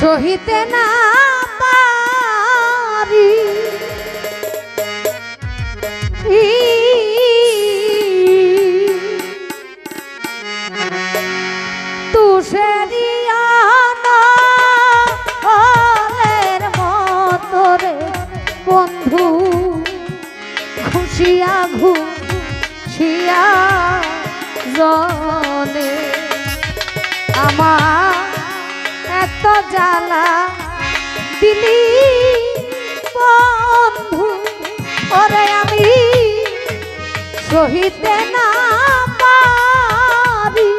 সহিতে না পারি তুষেরিয়ানের মতরে বন্ধু খুশিয়া ঘুষিয়া জলে আমার এত জ্বালা দিলি বন্ধু ওরে আমি সহিতে না পারি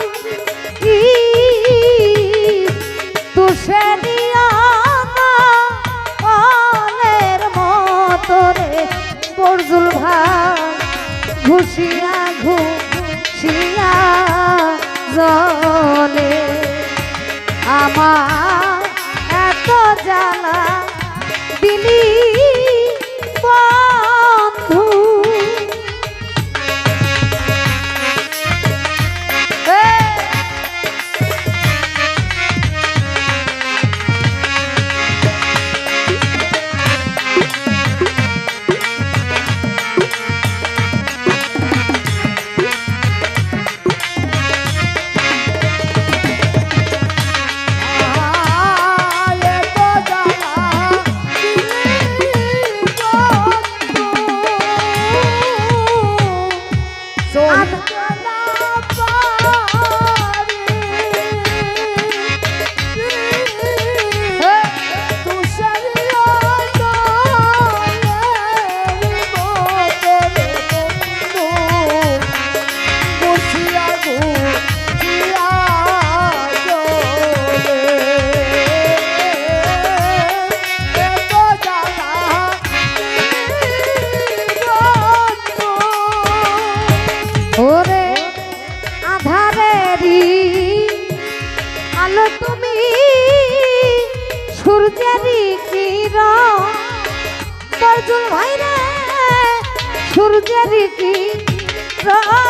তুষেরিয়ানের মতরে বরজুল ভাই ঘুষিয়া ঘুষিয়া জলে আমার এত জ্বালা দিলি বন্ধু তুমি সূর্যেরই কিরণ বরজুল ভাই রে সূর্যেরই কিরণ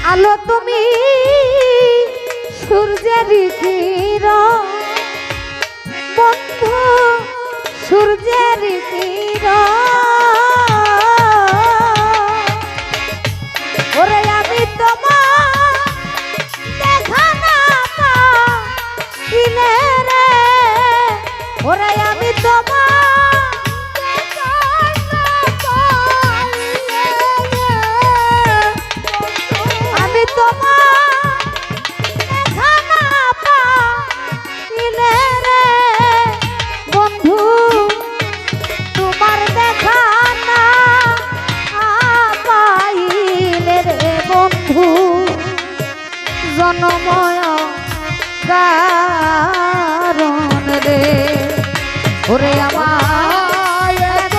আলো তুমি সূর্যের কিরণ বন্ধু সূর্যের কিরণ ওরে আমি তোমার দেখা না পাইলে রে ওরে আমি তোমার জনময় কারণ রে ওরে আমার এত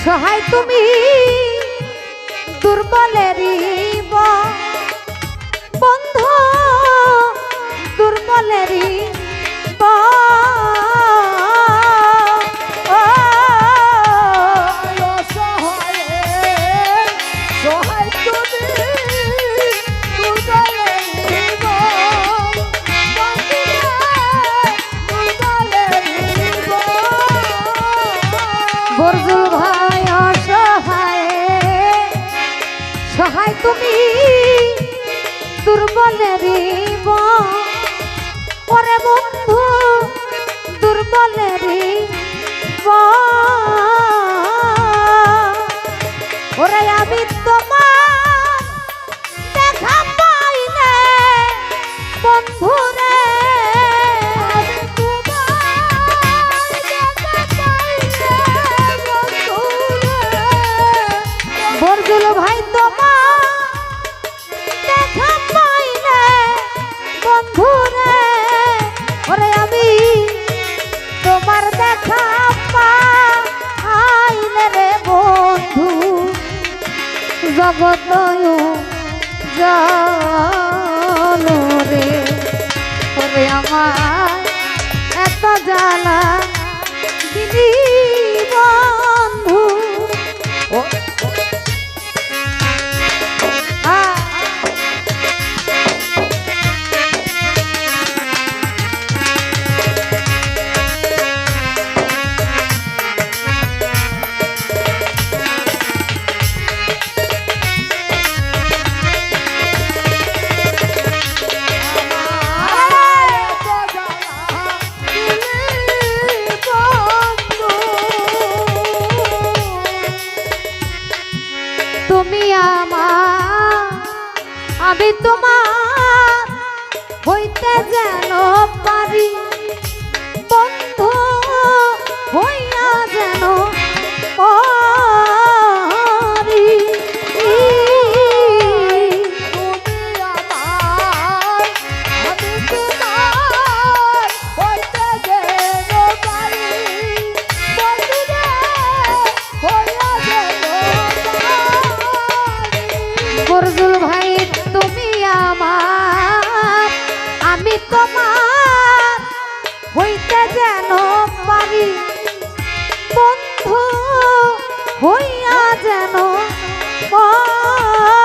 সহায় তুমি দুর্বলেরই বন্ধু দুর্বলেরই বরজুল ভাই অসহায় সহায় তুমি দুর্বল ওরে বন্ধু দুর্বলেরই ওরে আমি তোমার দেখা পাইলে বন্ধুরে বরজুল ভাই তোমার দেখা পাইলে বন্ধুরে ওরে আমি তোমার দেখা পাইলে রে বন্ধু জগত জানো রে ওরে আমার এত জ্বালা দিলি বন্ধু তুমি আমার আমি তোমার হইতে যেন পারি বন্ধু হইয়া যেন পারি বরজুল ভাই তুমি আমার আমি তোমার হইতে যেন পারি বন্ধু হইয়া যেন পারি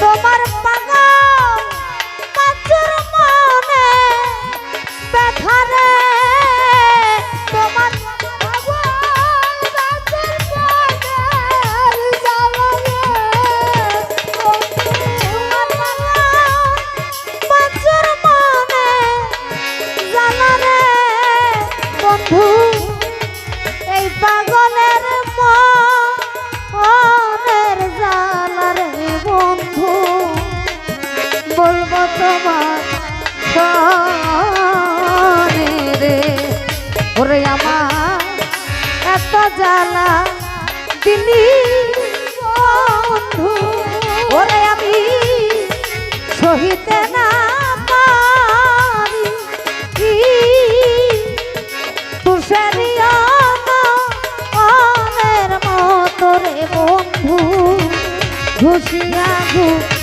তোমার পাগল পাঁচুর মনে ব্যথারে তোমার বন্ধু এই পাগলের মনের জালারে বন্ধু বলবো তোমার সনে রে ওরে আমার এত জ্বালা দিলি বন্ধু ওরে আমি সহিতে না পারি তুষারিয়ানের মতো রে বন্ধু ঘুষিয়া ঘুষ